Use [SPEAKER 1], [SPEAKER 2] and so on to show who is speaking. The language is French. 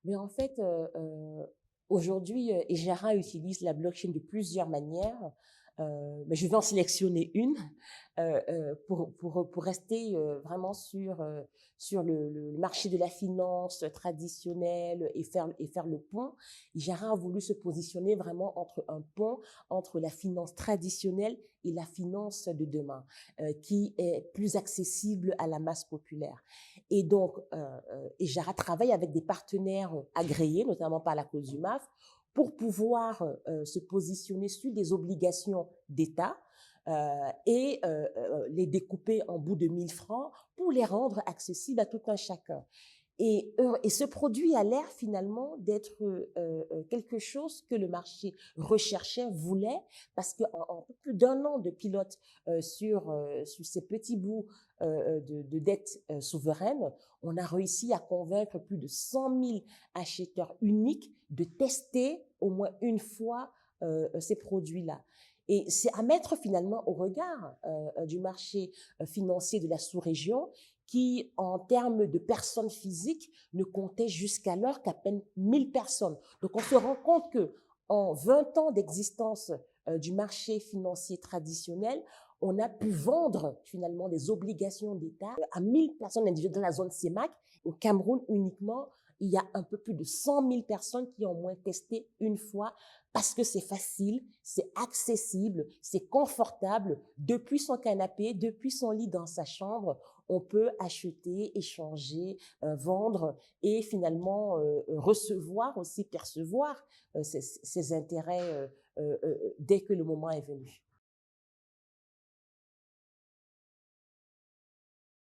[SPEAKER 1] Mais en fait, aujourd'hui, Ejara utilise la blockchain de plusieurs manières. Mais je vais en sélectionner une pour rester vraiment sur le marché de la finance traditionnelle et faire le pont. Ejara a voulu se positionner vraiment entre un pont entre la finance traditionnelle et la finance de demain, qui est plus accessible à la masse populaire. Et donc, Ejara travaille avec des partenaires agréés, notamment par la COSUMAF, pour pouvoir se positionner sur des obligations d'État les découper en bouts de 1000 francs pour les rendre accessibles à tout un chacun. Et ce produit a l'air finalement d'être quelque chose que le marché recherchait, voulait, parce qu'en plus d'un an de pilote sur ces petits bouts de dette souveraine, on a réussi à convaincre plus de 100 000 acheteurs uniques de tester au moins une fois ces produits-là. Et c'est à mettre finalement au regard du marché financier de la sous-région qui, en termes de personnes physiques, ne comptait jusqu'alors qu'à peine 1000 personnes. Donc, on se rend compte que en 20 ans d'existence du marché financier traditionnel, on a pu vendre finalement des obligations d'État à 1000 personnes individuelles dans la zone CEMAC. Au Cameroun uniquement, il y a un peu plus de 100 000 personnes qui ont au moins testé une fois parce que c'est facile, c'est accessible, c'est confortable. Depuis son canapé, depuis son lit dans sa chambre, on peut acheter, échanger, vendre et finalement recevoir aussi, percevoir ces intérêts dès que le moment est venu.